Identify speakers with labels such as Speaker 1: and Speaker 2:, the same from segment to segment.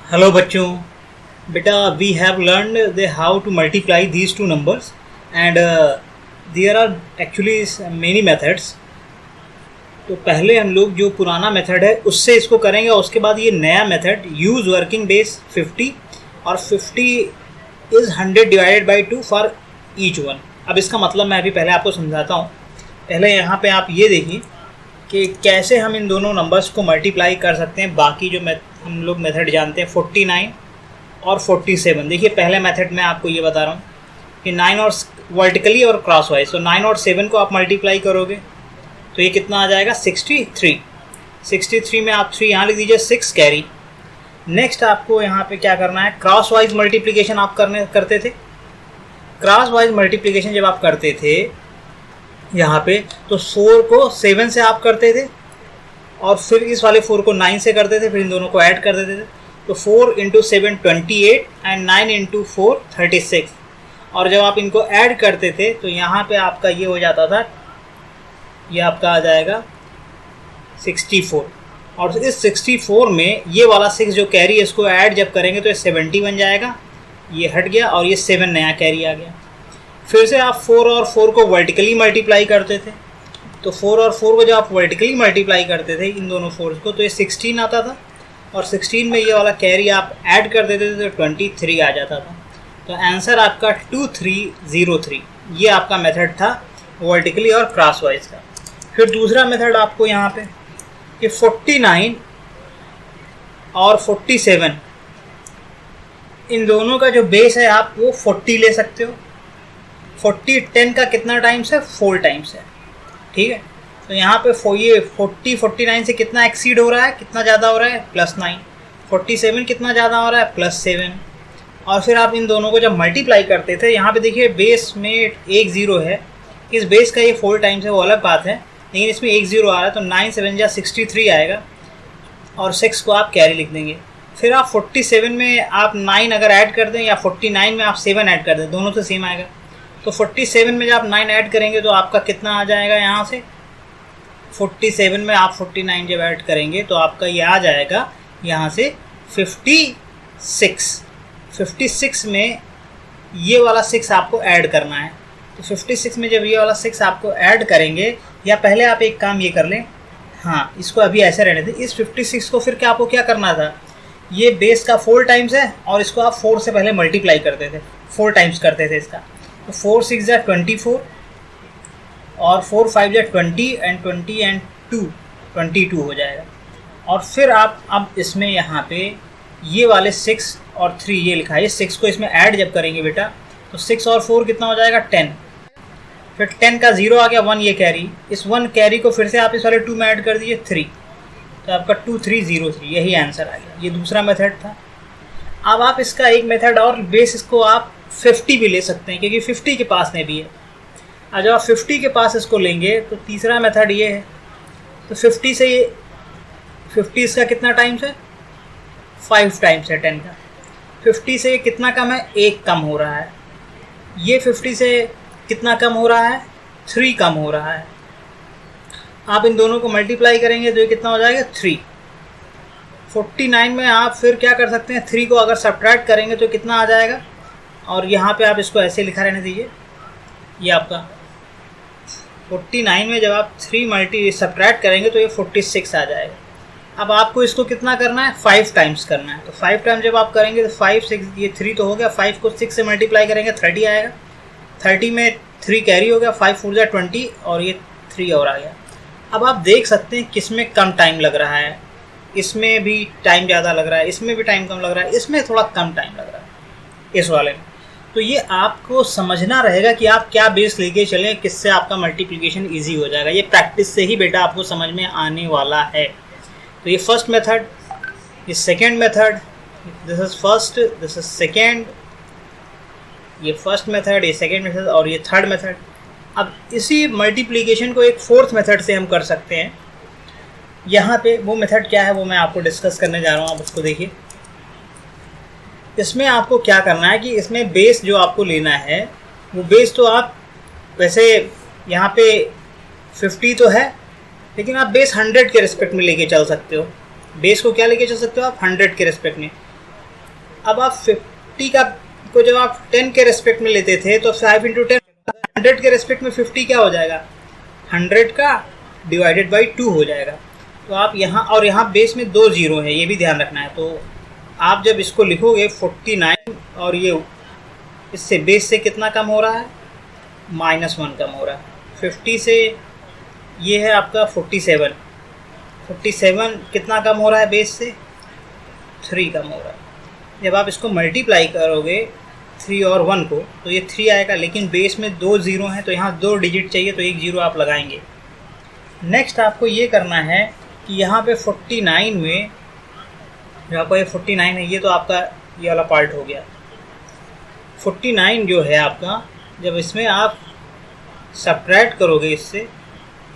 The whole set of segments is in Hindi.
Speaker 1: हेलो बच्चों, बेटा we have learned the how to multiply these two numbers and there are actually many methods. तो पहले हम लोग जो पुराना मेथड है उससे इसको करेंगे और उसके बाद ये नया मेथड यूज़ वर्किंग बेस 50 और 50 is 100 divided by 2 for each one. अब इसका मतलब मैं अभी पहले आपको समझाता हूँ। पहले यहाँ पे आप ये देखिए कि कैसे हम इन दोनों नंबर्स को मल्टीप्लाई कर सकते हैं। बाकी जो हम लोग मेथड जानते हैं 49 और 47। देखिए पहले मेथड में आपको ये बता रहा हूँ कि 9 और वर्टिकली और क्रॉस वाइज, तो 9 और 7 को आप मल्टीप्लाई करोगे तो ये कितना आ जाएगा 63। 63 में आप 3 यहाँ लिख दीजिए, 6 कैरी। नेक्स्ट आपको यहाँ पे क्या करना है, क्रॉस वाइज मल्टीप्लिकेशन आप करते थे। क्रॉस वाइज मल्टीप्लिकेशन जब आप करते थे यहाँ पे तो 4 को 7 से आप करते थे और फिर इस वाले 4 को 9 से करते थे, फिर इन दोनों को ऐड कर देते थे। तो 4 × 7 28 एंड 9 × 4 36। और जब आप इनको ऐड करते थे तो यहाँ पे आपका ये हो जाता था, ये आपका आ जाएगा 64। और इस 64 में ये वाला 6 जो कैरी है इसको ऐड जब करेंगे तो ये 70 बन जाएगा, ये हट गया और ये 7 नया कैरी आ गया। फिर से आप 4 और 4 को वर्टिकली मल्टीप्लाई करते थे, तो 4 और 4 को जब आप वर्टिकली मल्टीप्लाई करते थे इन दोनों 4 को तो ये 16 आता था और 16 में ये वाला कैरी आप ऐड कर देते थे तो 23 आ जाता था। तो आंसर आपका 2303। ये आपका मेथड था वर्टिकली और क्रॉस वाइज का। फिर दूसरा मेथड आपको यहाँ पे कि 49 और 47 इन दोनों का जो बेस है आप वो 40 ले सकते हो। 40 10 का कितना टाइम्स है, 4 टाइम्स है, ठीक है। तो यहाँ पे ये 40 49 से कितना एक्सीड हो रहा है, कितना ज़्यादा हो रहा है, +9। 47 कितना ज़्यादा हो रहा है, +7। और फिर आप इन दोनों को जब मल्टीप्लाई करते थे, यहाँ पे देखिए बेस में एक 0 है, इस बेस का ये 4 टाइम्स है वो अलग बात है, लेकिन इसमें एक 0 आ रहा है तो 9 7 जा 63 आएगा और 6 को आप कैरी लिख देंगे। फिर आप 47 में आप 9 अगर ऐड कर दें या 49 में आप 7 ऐड कर दें, दोनों से सेम आएगा। तो 47 में जब आप 9 ऐड करेंगे तो आपका कितना आ जाएगा, यहाँ से 47 में आप 49 जब ऐड करेंगे तो आपका ये आ जाएगा यहाँ से 56। 56 में ये वाला 6 आपको ऐड करना है। तो 56 में जब ये वाला 6 आपको ऐड करेंगे, या पहले आप एक काम ये कर लें, हाँ इसको अभी ऐसे रहने दें। इस 56 को फिर क्या आपको क्या करना था, ये बेस का 4 टाइम्स है और इसको आप 4 से पहले मल्टीप्लाई करते थे, 4 टाइम्स करते थे इसका। तो 4 6 जा 24 और 4 5 जा 20 एंड 20 एंड 2 22 हो जाएगा। और फिर आप अब इसमें यहाँ पे ये वाले 6 और 3 ये लिखा है, 6 को इसमें ऐड जब करेंगे बेटा तो 6 और 4 कितना हो जाएगा 10। फिर 10 का 0 आ गया, 1 ये कैरी, इस 1 कैरी को फिर से आप इस वाले 2 में ऐड कर दीजिए 3, तो आपका 2303 यही आंसर आ गया। ये दूसरा मेथड था। अब आप इसका एक मेथड और बेस इसको आप 50 भी ले सकते हैं क्योंकि 50 के पास में भी है। और जब आप 50 के पास इसको लेंगे तो तीसरा मेथड ये है, तो 50 से ये 50 इसका कितना टाइम्स है, 5 टाइम्स है 10 का। 50 से कितना कम है, 1 कम हो रहा है। ये 50 से कितना कम हो रहा है, 3 कम हो रहा है। आप इन दोनों को मल्टीप्लाई करेंगे तो ये कितना हो जाएगा 3। 49 में आप फिर क्या कर सकते हैं, 3 को अगर सब्ट्रैक्ट करेंगे तो कितना आ जाएगा, और यहाँ पे आप इसको ऐसे लिखा रहने दीजिए। ये आपका 49 में जब आप 3 सब्ट्रैक्ट करेंगे तो ये 46 आ जाएगा। अब आपको इसको कितना करना है, 5 टाइम्स करना है। तो 5 टाइम्स जब आप करेंगे तो 5 6 ये 3 तो हो गया, 5 को 6 से मल्टीप्लाई करेंगे 30 आएगा। 30 में 3 कैरी हो गया, 5 4 जा 20 और ये 3 और आ गया। अब आप देख सकते हैं किसमें कम टाइम लग रहा है, इसमें भी टाइम ज़्यादा लग रहा है, इसमें भी टाइम कम लग रहा है, इसमें थोड़ा कम टाइम लग रहा है इस वाले में। तो ये आपको समझना रहेगा कि आप क्या बेस लेके चलें, किससे आपका मल्टीप्लिकेशन इजी हो जाएगा। ये प्रैक्टिस से ही बेटा आपको समझ में आने वाला है। तो ये फर्स्ट मेथड, ये second method, this is first, this is second, ये फर्स्ट मेथड, ये सेकेंड मेथड और ये थर्ड मेथड। अब इसी मल्टीप्लिकेशन को एक फोर्थ मेथड से हम कर सकते हैं। यहाँ पे वो मेथड क्या है वो मैं आपको डिस्कस करने जा रहा हूँ, आप उसको देखिए। इसमें आपको क्या करना है कि इसमें बेस जो आपको लेना है वो बेस तो आप वैसे यहाँ पे 50 तो है, लेकिन आप बेस 100 के रिस्पेक्ट में लेके चल सकते हो। बेस को क्या लेके चल सकते हो आप, 100 के रिस्पेक्ट में। अब आप 50 का को जब आप 10 के रेस्पेक्ट में लेते थे तो 5 इंटू 10, 100 के रेस्पेक्ट में 50 क्या हो जाएगा, 100 का डिवाइडेड बाई 2 हो जाएगा। तो आप यहाँ, और यहाँ बेस में 2 जीरो है, ये भी ध्यान रखना है। तो आप जब इसको लिखोगे 49, और ये इससे बेस से कितना कम हो रहा है, -1 कम हो रहा है। 50 से ये है आपका 47, 47 कितना कम हो रहा है बेस से, 3 कम हो रहा है। जब आप इसको मल्टीप्लाई करोगे 3 और 1 को तो ये 3 आएगा, लेकिन बेस में 2 ज़ीरो हैं तो यहाँ 2 डिजिट चाहिए, तो 1 ज़ीरो आप लगाएंगे। नेक्स्ट आपको ये करना है कि यहाँ पे 49 में जो आपका ये 49 है, ये तो आपका ये वाला पार्ट हो गया। 49 जो है आपका, जब इसमें आप सब्ट्रैक्ट करोगे इससे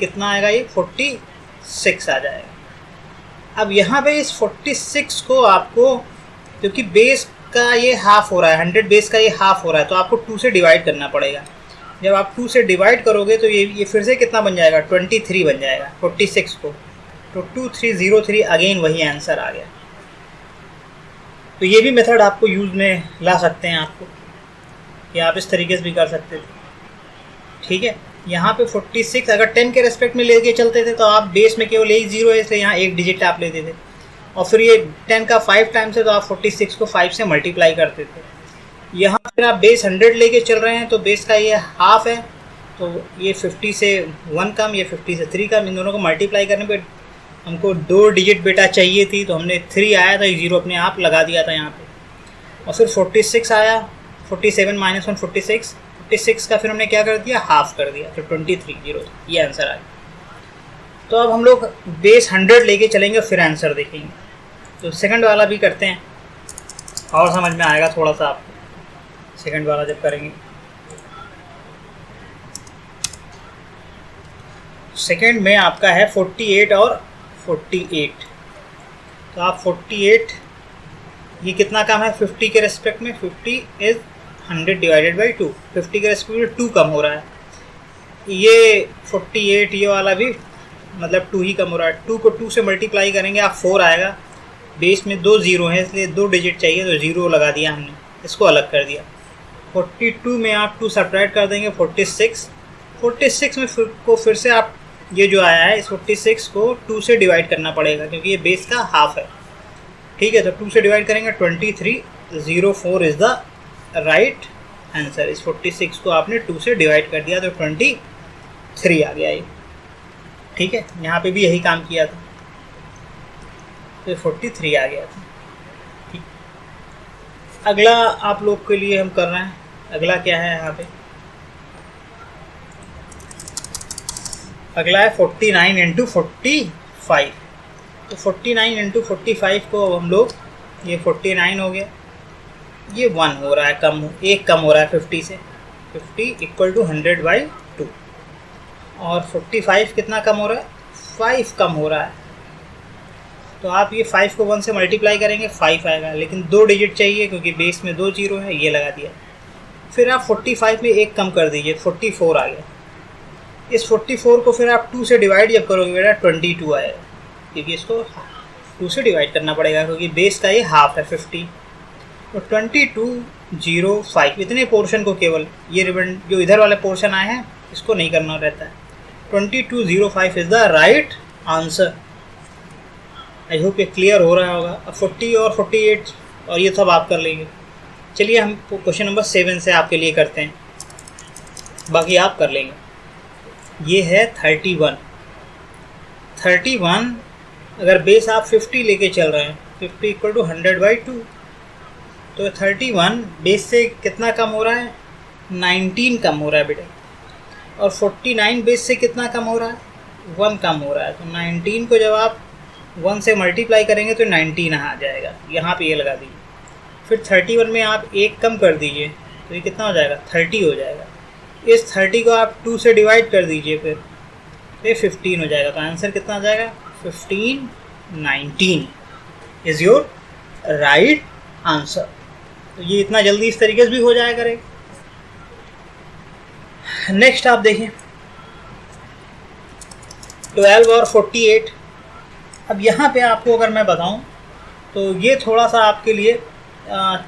Speaker 1: कितना आएगा, ये 46 आ जाएगा। अब यहाँ पे इस 46 को आपको, क्योंकि बेस का ये हाफ हो रहा है, 100 बेस का ये हाफ हो रहा है, तो आपको 2 से डिवाइड करना पड़ेगा। जब आप 2 से डिवाइड करोगे तो ये फिर से कितना बन जाएगा, 23 बन जाएगा 46 को। तो 2303 अगेन वही आंसर आ गया। तो ये भी मेथड आपको यूज़ में ला सकते हैं आपको, कि आप इस तरीके से भी कर सकते थे। ठीक है, यहाँ पे 46 अगर 10 के रेस्पेक्ट में लेके चलते थे तो आप बेस में केवल 1 ज़ीरो है, इसलिए यहाँ 1 डिजिट आप लेते थे, और फिर ये 10 का 5 टाइम्स है तो आप 46 को 5 से मल्टीप्लाई करते थे। यहाँ फिर आप बेस 100 लेके चल रहे हैं तो बेस का ये हाफ है, तो ये 50 से 1 कम, ये 50 से 3 कम, इन दोनों को मल्टीप्लाई करने पे हमको 2 डिजिट बेटा चाहिए थी, तो हमने 3 आया था, 1 ज़ीरो अपने आप लगा दिया था यहाँ पे। और फिर 46 आया, 47 - 1 46, 46 का फिर हमने क्या कर दिया, हाफ कर दिया, तो 23 ये आंसर आ गया। तो अब हम लोग बेस 100 लेके चलेंगे, फिर आंसर देखेंगे। तो सेकंड वाला भी करते हैं और समझ में आएगा थोड़ा सा आपको, सेकंड वाला जब करेंगे। सेकंड में आपका है 48 और 48। तो आप 48, ये कितना कम है 50 के रेस्पेक्ट में, 50 इज़ 100 डिवाइडेड बाई 2, 50 के रेस्पेक्ट में 2 कम हो रहा है। ये 48 ये वाला भी मतलब 2 ही कम हो रहा है। 2 को 2 से मल्टीप्लाई करेंगे आप 4 आएगा, बेस में 2 ज़ीरो है इसलिए 2 डिजिट चाहिए, तो 0 लगा दिया हमने, इसको अलग कर दिया। 42 में आप 2 सब्ट्रैक्ट कर देंगे 46, 46 में फिर से आप ये जो आया है इस 46 को 2 से डिवाइड करना पड़ेगा, क्योंकि ये बेस का हाफ है। ठीक है, तो 2 से डिवाइड करेंगे 2304 इज़ द राइट आंसर। इस 46 को आपने 2 से डिवाइड कर दिया तो 23 आ गया ये। ठीक है, यहाँ पे भी यही काम किया था, तो 43 आ गया था। ठीक, अगला आप लोग के लिए हम कर रहे हैं। अगला क्या है यहाँ पे, अगला है 49 इंटू 45। तो 49 इंटू 45 को हम लोग, ये 49 हो गया, ये 1 हो रहा है, एक कम हो रहा है 50 से, 50 इक्वल टू 100/2। और 45 कितना कम हो रहा है, 5 कम हो रहा है। तो आप ये 5 को 1 से मल्टीप्लाई करेंगे 5 आएगा, लेकिन 2 डिजिट चाहिए क्योंकि बेस में 2 ज़ीरो है, ये लगा दिया। फिर आप 45 में 1 कम कर दीजिए, 44 आ गया। इस 44 को फिर आप 2 से डिवाइड जब करोगे बेटा 22 आएगा, क्योंकि इसको 2 से डिवाइड करना पड़ेगा क्योंकि बेस का ये हाफ है 50। तो 2205 इतने पोर्शन को केवल, ये रिबन जो इधर वाले पोर्शन आए हैं इसको नहीं करना रहता है। 2205 is the right answer. I hope ये क्लियर हो रहा होगा। अब 40 और 48 और ये सब आप कर लेंगे। चलिए हम क्वेश्चन नंबर 7 से आपके लिए करते हैं, बाकी आप कर लेंगे। ये है 31। अगर बेस आप 50 लेके चल रहे हैं, 50 इक्वल टू 100/2, तो 31 बेस से कितना कम हो रहा है, 19 कम हो रहा है बेटा। और 49 बेस से कितना कम हो रहा है, 1 कम हो रहा है। तो 19 को जब आप 1 से मल्टीप्लाई करेंगे तो 19 आ जाएगा, यहाँ पे ये लगा दीजिए। फिर 31 में आप 1 कम कर दीजिए तो ये कितना हो जाएगा, 30 हो जाएगा। इस 30 को आप 2 से डिवाइड कर दीजिए, फिर ये 15 हो जाएगा। तो आंसर कितना आ जाएगा, 1519 इज़ योर राइट आंसर। तो ये इतना जल्दी इस तरीके से भी हो जाया करेगा। नेक्स्ट आप देखें 12 और 48। अब यहाँ पे आपको अगर मैं बताऊँ तो ये थोड़ा सा आपके लिए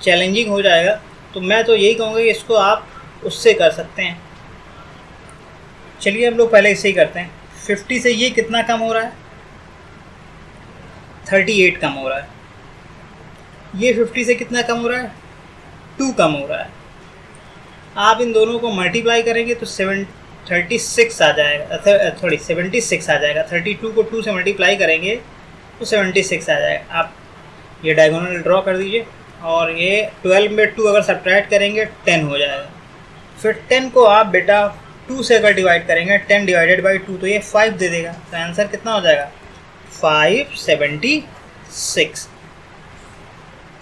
Speaker 1: चैलेंजिंग हो जाएगा, तो मैं तो यही कहूँगा कि इसको आप उससे कर सकते हैं। चलिए हम लोग पहले इसे ही करते हैं। 50 से ये कितना कम हो रहा है? 38 कम हो रहा है। ये 50 से कितना कम हो रहा है? 2 कम हो रहा है। आप इन दोनों को मल्टीप्लाई करेंगे तो 36 आ जाएगा, 76 आ जाएगा। 32 को 2 से मल्टीप्लाई करेंगे तो 76 आ जाएगा। आप ये डायगोनल ड्रॉ कर दीजिए, और ये 12 में 2 अगर सब्ट्रैक्ट करेंगे 10 हो जाएगा। फिर 10 को आप बेटा 2 से अगर डिवाइड करेंगे, 10 डिवाइडेड बाई 2, तो ये 5 दे देगा। तो आंसर कितना हो जाएगा? 576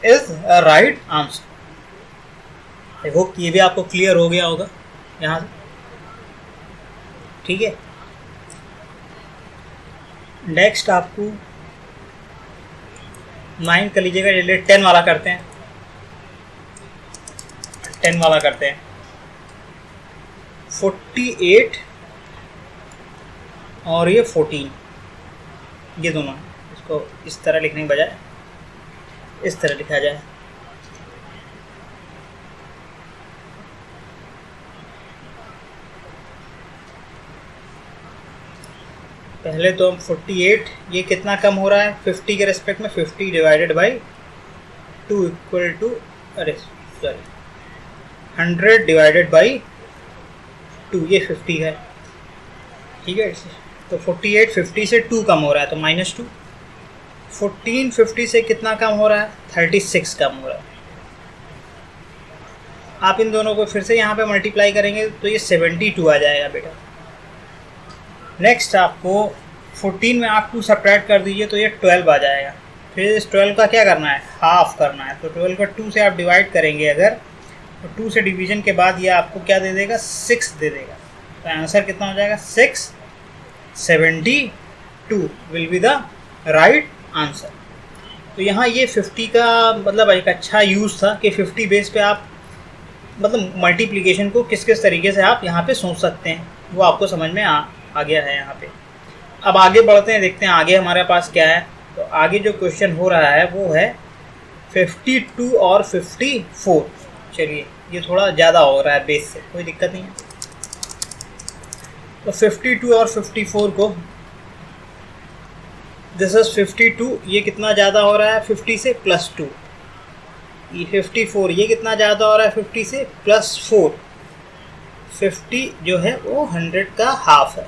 Speaker 1: is a right answer. I hope ये भी आपको क्लियर हो गया होगा यहाँ से, ठीक है। नेक्स्ट आपको 9 कर लीजिएगा, चलिए 10 वाला करते हैं। 10 वाला करते हैं। 48 और ये 14, ये दोनों, इसको इस तरह लिखने के बजाय इस तरह लिखा जाए। पहले तो हम 48, ये कितना कम हो रहा है 50 के रेस्पेक्ट में? 50 divided by 2 equal to 100 divided by 2, ये 50 है, ठीक है। तो 48 50 से 2 कम हो रहा है, तो -2। 14 50 से कितना कम हो रहा है? 36 कम हो रहा है। आप इन दोनों को फिर से यहाँ पे मल्टीप्लाई करेंगे तो ये 72 आ जाएगा बेटा। नेक्स्ट आपको 14 में आप 2 सब्ट्रैक्ट कर दीजिए तो ये 12 आ जाएगा। फिर इस 12 का क्या करना है? हाफ करना है। तो 12 का 2 से आप डिवाइड करेंगे अगर, तो 2 से डिवीजन के बाद ये आपको क्या दे देगा? 6 दे देगा। तो आंसर कितना हो जाएगा? 672 will be the right answer. तो यहाँ ये 50 का मतलब एक अच्छा यूज़ था कि 50 बेस पे आप मतलब मल्टीप्लिकेशन को किस किस तरीके से आप यहाँ पे सोच सकते हैं, वो आपको समझ में आ गया है यहाँ पे। अब आगे बढ़ते हैं, देखते हैं आगे हमारे पास क्या है। तो आगे जो क्वेश्चन हो रहा है वो है 52 और 54। चलिए ये थोड़ा ज़्यादा हो रहा है बेस से, कोई दिक्कत नहीं है। तो 52 और 54 को, दिस इज 52, ये कितना ज़्यादा हो रहा है 50 से? +2। ये 54, ये कितना ज़्यादा हो रहा है 50 से? +4। 50 जो है वो 100 का हाफ है।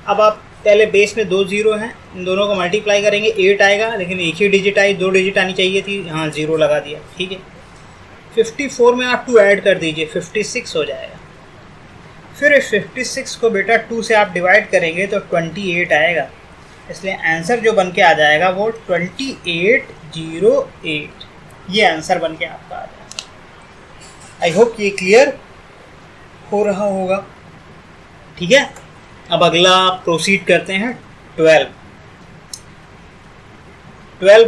Speaker 1: अब आप पहले बेस में 2 ज़ीरो हैं, इन दोनों को मल्टीप्लाई करेंगे 8 आएगा, लेकिन एक ही डिजिट आई, 2 डिजिट आनी चाहिए थी, हाँ 0 लगा दिया, ठीक है। 54 में आप 2 ऐड कर दीजिए, 56 हो जाएगा। फिर इस 56 को बेटा 2 से आप डिवाइड करेंगे तो 28 आएगा, इसलिए आंसर जो बन के आ जाएगा वो 2808, ये आंसर बन के आपका आ जाएगा। आई होप ये क्लियर हो रहा होगा, ठीक है। अब अगला प्रोसीड करते हैं 12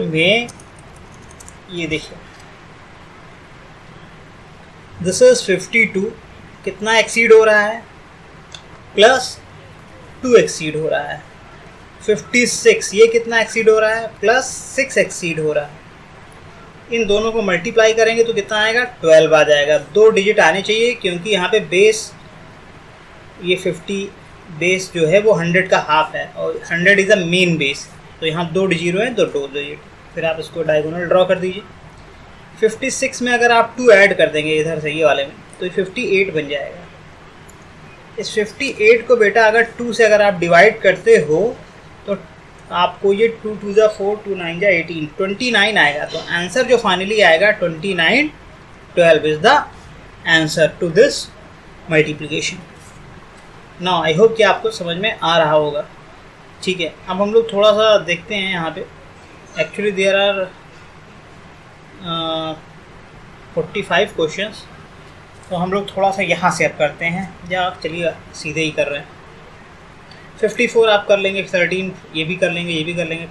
Speaker 1: में। ये देखिए, दिस इज 52, कितना एक्सीड हो रहा है? +2 एक्सीड हो रहा है। 56, ये कितना एक्सीड हो रहा है? +6 एक्सीड हो रहा है। इन दोनों को मल्टीप्लाई करेंगे तो कितना आएगा? 12 आ जाएगा। 2 डिजिट आने चाहिए क्योंकि यहाँ पे बेस, ये 50 बेस जो है वो 100 का हाफ है और 100 इज़ अ मेन बेस, तो यहाँ 2 डिजिट है, 2 डिजिट। फिर आप इसको डायगोनल ड्रॉ कर दीजिए। 56 में अगर आप 2 ऐड कर देंगे इधर से ये वाले में, तो 58 बन जाएगा। इस 58 को बेटा अगर 2 से अगर आप डिवाइड करते हो तो आपको ये 2 2 जा 4, 2 9 जा 18, 29 आएगा। तो आंसर जो फाइनली आएगा 29, 12 is the answer to this multiplication. Now I hope कि आपको समझ में आ रहा होगा, ठीक है। अब हम लोग थोड़ा सा देखते हैं यहाँ पे। एक्चुअली देयर आर 45 क्वेश्चंस, तो हम लोग थोड़ा सा यहाँ से अब करते हैं, या चलिए सीधे ही कर रहे हैं। 54 आप कर लेंगे, 13 ये भी कर लेंगे, ये भी कर लेंगे।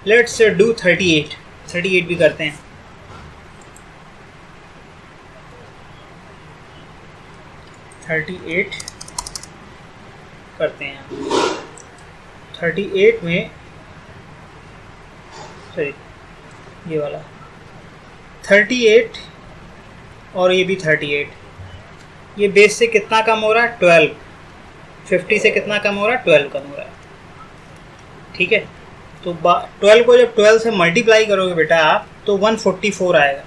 Speaker 1: लेट्स डू 38 भी करते हैं। करते हैं 38 में, सॉरी ये वाला 38 और ये भी 38, ये बेस से कितना कम हो रहा है? 12। 50 से कितना कम हो रहा है? 12 कम हो रहा है। ठीक है, तो 12 को जब 12 से मल्टीप्लाई करोगे बेटा आप, तो 144 आएगा।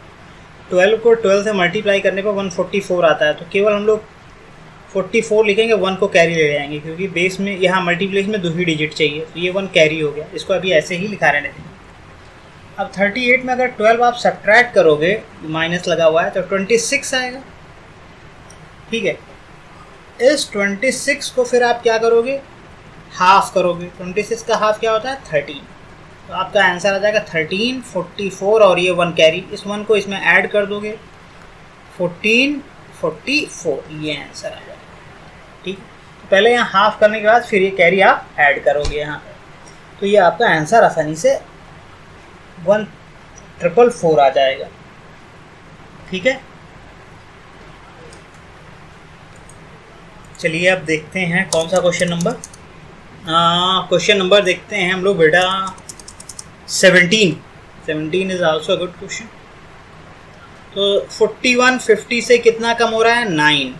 Speaker 1: 12 को 12 से मल्टीप्लाई करने पर 144 आता है। तो केवल हम लोग 44 लिखेंगे, 1 को कैरी ले जाएंगे, क्योंकि बेस में यहाँ मल्टीप्लिकेशन में 2 ही डिजिट चाहिए, तो ये 1 कैरी हो गया। इसको अभी ऐसे ही लिखा रहने देंगे। अब 38 में अगर 12 आप सब्ट्रैक्ट करोगे, माइनस लगा हुआ है, तो 26 आएगा। ठीक है, इस 26 को फिर आप क्या करोगे? हाफ करोगे। 26 का हाफ क्या होता है? 13। तो आपका आंसर आ जाएगा 13, 44 और ये 1 कैरी, इस 1 को इसमें ऐड कर दोगे, 14, 44, ये आंसर आ जाएगा। ठीक, तो पहले यहाँ हाफ करने के बाद फिर ये कैरी आप ऐड करोगे यहाँ पे, तो ये आपका आंसर आसानी से 1444 आ जाएगा। ठीक है, चलिए अब देखते हैं कौन सा क्वेश्चन नंबर। क्वेश्चन नंबर देखते हैं हम लोग बेटा 17 is also a good question. तो 41 50 से कितना कम हो रहा है? 9।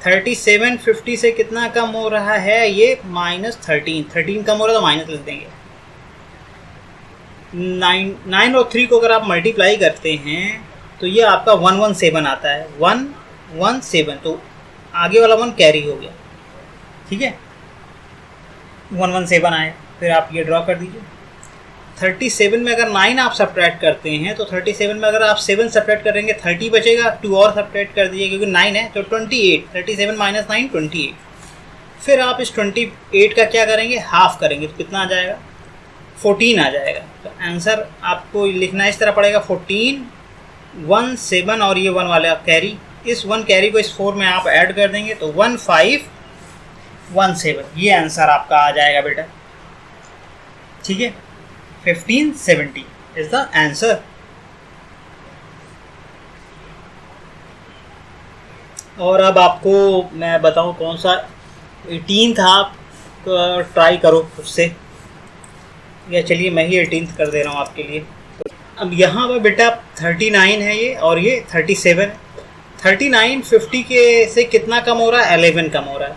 Speaker 1: 37 50 से कितना कम हो रहा है? ये -13। 13 कम हो रहा है तो माइनस लिख देंगे। 9 और 3 को अगर आप मल्टीप्लाई करते हैं तो ये आपका 117 आता है। 117, तो आगे वाला 1 कैरी हो गया। ठीक है, 117 आए, फिर आप ये ड्रॉ कर दीजिए। 37 में अगर 9 आप सब्ट्रैक्ट करते हैं, तो 37 में अगर आप 7 सब्ट्रैक्ट करेंगे 30 बचेगा, 2 और सब्ट्रैक्ट कर दीजिए क्योंकि 9 है, तो 28। 37 माइनस 9 28। फिर आप इस 28 का क्या करेंगे? हाफ करेंगे, तो कितना आ जाएगा? 14 आ जाएगा। तो आंसर आपको लिखना इस तरह पड़ेगा 14, 17 और ये 1 वाला कैरी, इस 1 कैरी को इस 4 में आप ऐड कर देंगे तो 1517, ये आंसर आपका आ जाएगा बेटा। ठीक है, 1570 इज द आंसर। और अब आपको मैं बताऊं कौन सा 18 था, आप ट्राई करो उससे, या चलिए मैं ही 18 कर दे रहा हूँ आपके लिए। अब यहाँ पर बेटा 39 है ये, और ये 37। 39 50 के से कितना कम हो रहा है? 11 कम हो रहा है।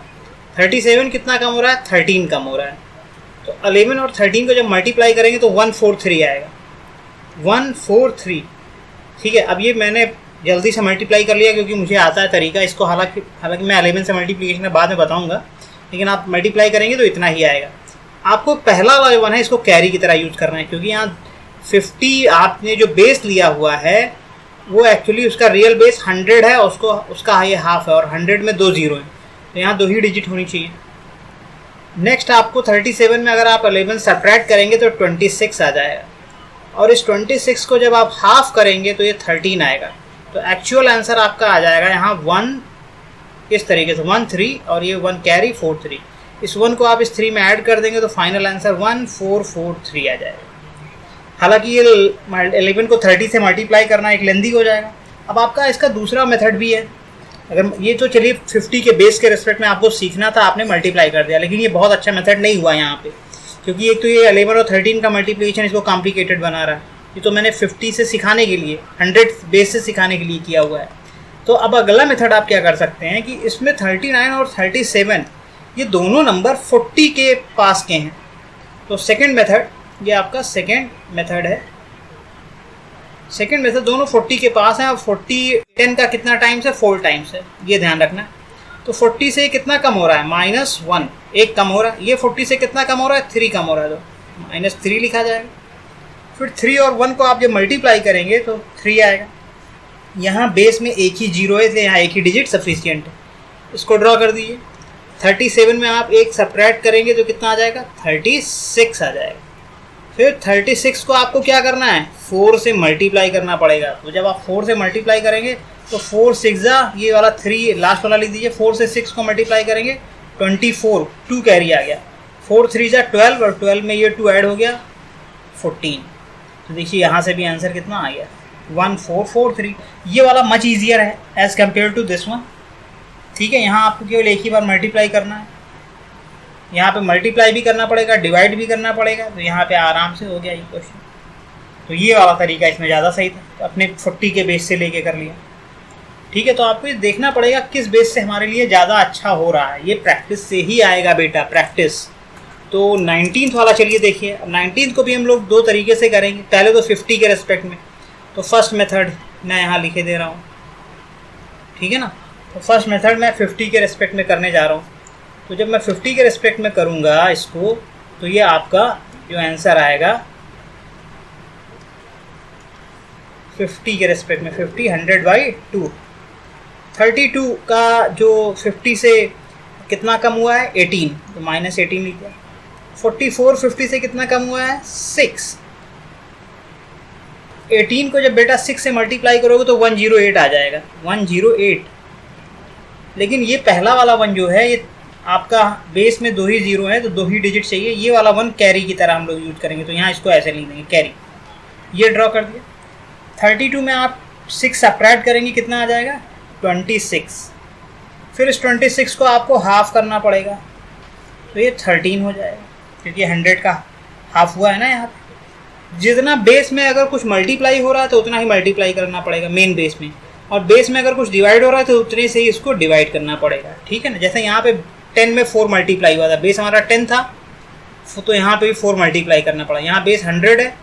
Speaker 1: 37 कितना कम हो रहा है? 13 कम हो रहा है। तो 11 और 13 को जब मल्टीप्लाई करेंगे तो 143 आएगा। 143। ठीक है, अब ये मैंने जल्दी से मल्टीप्लाई कर लिया क्योंकि मुझे आता है तरीका इसको, हालांकि मैं 11 से मल्टीप्लिकेशन में बाद में बताऊंगा, लेकिन आप मल्टीप्लाई करेंगे तो इतना ही आएगा। आपको पहला वाला 1 है इसको कैरी की तरह यूज़ करना है, क्योंकि यहाँ 50 आपने जो बेस लिया हुआ है वो एक्चुअली उसका रियल बेस 100 है, उसको उसका ये हाफ है, और 100 में 2 जीरो हैं, तो यहाँ 2 ही डिजिट होनी चाहिए। नेक्स्ट आपको 37 में अगर आप 11 सब्ट्रैक्ट करेंगे तो 26 आ जाएगा, और इस 26 को जब आप हाफ करेंगे तो ये 13 आएगा। तो एक्चुअल आंसर आपका आ जाएगा यहाँ 1, इस तरीके से 13 और ये 1 कैरी 43। इस 1 को आप इस 3 में ऐड कर देंगे तो फाइनल आंसर 1443 आ जाएगा। हालांकि ये 11 को 30 से मल्टीप्लाई करना एक लेंदी हो जाएगा। अब आपका इसका दूसरा मेथड भी है। अगर ये तो चलिए 50 के बेस के रिस्पेक्ट में आपको सीखना था, आपने मल्टीप्लाई कर दिया, लेकिन ये बहुत अच्छा मेथड नहीं हुआ यहाँ पे, क्योंकि एक तो ये 11 और 13 का मल्टीप्लिकेशन इसको कॉम्प्लिकेटेड बना रहा है। ये तो मैंने 50 से सिखाने के लिए, 100 बेस से सिखाने के लिए किया हुआ है। तो अब अगला मेथड आप क्या कर सकते हैं कि इसमें 39 और 37 ये दोनों नंबर 40 के पास के हैं। तो सेकेंड मेथड, ये आपका सेकेंड मेथड है। सेकेंड मेथड दोनों 40 के पास हैं, और 40 10 का कितना टाइम्स है? 4 टाइम्स है, ये ध्यान रखना। तो 40 से कितना कम हो रहा है? -1, 1 कम हो रहा है। ये 40 से कितना कम हो रहा है? 3 कम हो रहा है, तो -3 लिखा जाएगा। फिर 3 और 1 को आप जब मल्टीप्लाई करेंगे तो 3 आएगा। यहाँ बेस में एक ही जीरो है, यहाँ एक ही डिजिट सफिशियंट है, इसको ड्रॉ कर दीजिए। 37 में आप 1 सब्ट्रैक्ट करेंगे तो कितना आ जाएगा? 36 आ जाएगा। फिर 36 को आपको क्या करना है? 4 से मल्टीप्लाई करना पड़ेगा। तो जब आप 4 से मल्टीप्लाई करेंगे तो 4 6 ये वाला 3 लास्ट वाला लिख दीजिए। 4 से 6 को मल्टीप्लाई करेंगे 24, 2 कैरी आ गया। 4 3 12, और 12 में ये 2 ऐड हो गया 14। तो देखिए यहाँ से भी आंसर कितना आ गया? 1443। ये वाला मच ईजियर है as compare to this one. ठीक है, यहाँ आपको केवल एक ही बार मल्टीप्लाई करना है। यहाँ पे मल्टीप्लाई भी करना पड़ेगा, डिवाइड भी करना पड़ेगा, तो यहाँ पे आराम से हो गया ये क्वेश्चन। तो ये वाला तरीका इसमें ज़्यादा सही था, तो अपने 40 के बेस से लेके कर लिया। ठीक है, तो आपको ये देखना पड़ेगा किस बेस से हमारे लिए ज़्यादा अच्छा हो रहा है, ये प्रैक्टिस से ही आएगा बेटा, प्रैक्टिस। तो 19th वाला चलिए देखिए। अब 19th को भी हम लोग दो तरीके से करेंगे। पहले तो 50 के रेस्पेक्ट में, तो फर्स्ट मेथड मैं यहाँ लिखे दे रहा हूँ, ठीक है ना। तो फर्स्ट मेथड मैं 50 के रेस्पेक्ट में करने जा रहा हूँ। तो जब मैं 50 के रेस्पेक्ट में करूँगा इसको, तो ये आपका जो आंसर आएगा 50 के रेस्पेक्ट में, 50 100/2, 32 का जो 50 से कितना कम हुआ है 18, तो -18 लिख दिया। 44 50 से कितना कम हुआ है 6। 18 को जब बेटा 6 से मल्टीप्लाई करोगे तो 108 आ जाएगा, 108। लेकिन ये पहला वाला 1 जो है, ये आपका बेस में 2 ही जीरो है, तो 2 ही डिजिट चाहिए। ये वाला 1 कैरी की तरह हम लोग यूज करेंगे, तो यहाँ इसको ऐसे लिख देंगे कैरी, ये ड्रॉ कर दिया। 32 में आप 6 सब्ट्रैक्ट करेंगे, कितना आ जाएगा 26। फिर इस 26 को आपको हाफ करना पड़ेगा, तो ये 13 हो जाएगा, क्योंकि 100 का हाफ हुआ है ना यहाँ पे। जितना बेस में अगर कुछ मल्टीप्लाई हो रहा है तो उतना ही मल्टीप्लाई करना पड़ेगा मेन बेस में, और बेस में अगर कुछ डिवाइड हो रहा है तो उतने से ही इसको डिवाइड करना पड़ेगा, ठीक है ना। जैसे यहाँ पे 10 में 4 मल्टीप्लाई हुआ था, बेस हमारा 10 था, तो यहाँ पे भी 4 मल्टीप्लाई करना पड़ा। यहाँ बेस 100 है,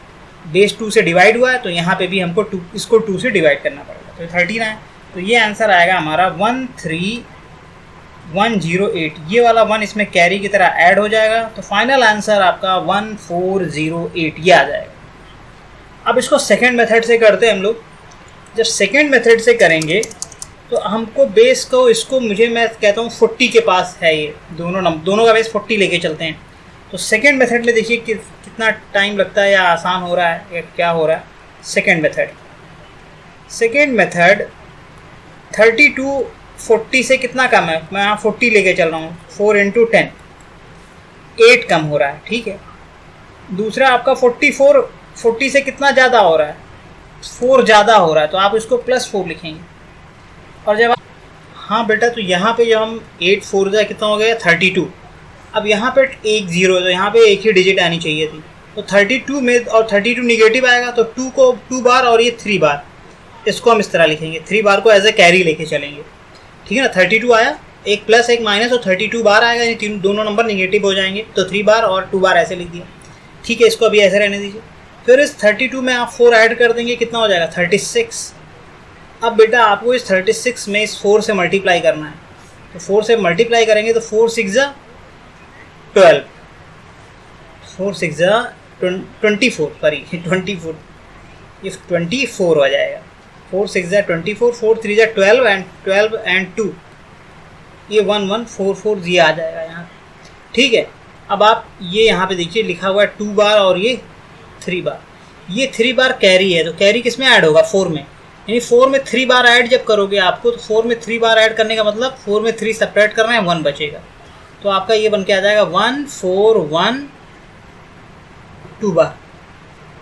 Speaker 1: बेस 2 से डिवाइड हुआ है, तो यहाँ पे भी हमको इसको 2 से डिवाइड करना पड़ेगा, तो 13 है। तो ये आंसर आएगा हमारा 13108। ये वाला 1 इसमें कैरी की तरह ऐड हो जाएगा, तो फाइनल आंसर आपका 1408 ये आ जाएगा। अब इसको सेकेंड मेथड से करते हैं हम लोग। जब सेकेंड मेथड से करेंगे तो हमको बेस को इसको मैं कहता हूँ 40 के पास है, ये दोनों का बेस 40 लेके चलते हैं। तो सेकेंड मेथड में देखिए कि कितना टाइम लगता है, या आसान हो रहा है या क्या हो रहा है। सेकेंड मेथड 32 40 से कितना कम है, मैं यहाँ 40 लेके चल रहा हूँ, 4 × 10 8 कम हो रहा है, ठीक है। दूसरा आपका 44 40 से कितना ज़्यादा हो रहा है, 4 ज़्यादा हो रहा है, तो आप इसको +4 लिखेंगे। और जब हाँ बेटा, तो यहाँ पे जब हम 8 4 जा कितना हो गया 32। अब यहाँ पे एक जीरो है, तो यहाँ पे एक ही डिजिट आनी चाहिए थी, तो 32 में, और 32 निगेटिव आएगा, तो 2 को 2 बार और ये 3 बार, इसको हम इस तरह लिखेंगे। 3 बार को एज ए कैरी लेके चलेंगे, ठीक है ना। 32 आया, एक प्लस एक माइनस, और 32 बार आएगा, ये दोनों नंबर निगेटिव हो जाएंगे, तो 3 बार और 2 बार ऐसे लिख दिया, ठीक है। इसको अभी ऐसे रहने दीजिए। फिर इस 32 में आप 4 ऐड कर देंगे, कितना हो जाएगा 36। अब बेटा आपको इस 36 में इस 4 से मल्टीप्लाई करना है, तो 4 से मल्टीप्लाई करेंगे तो 4 6 12, 4 6 24, सॉरी 24, ये 24 हो जाएगा। 4 6 24, 4 3 12 एंड 2, ये 1144 ये आ जाएगा यहाँ, ठीक है। अब आप ये यहाँ पे देखिए लिखा हुआ है 2 बार और ये 3 बार, ये 3 बार कैरी है, तो कैरी किस में ऐड होगा 4 में, यानी 4 में 3 बार ऐड जब करोगे आपको, तो 4 में 3 बार ऐड करने का मतलब 4 में 3 सेपरेट करना है, 1 बचेगा, तो आपका ये बन के आ जाएगा 1412 बार।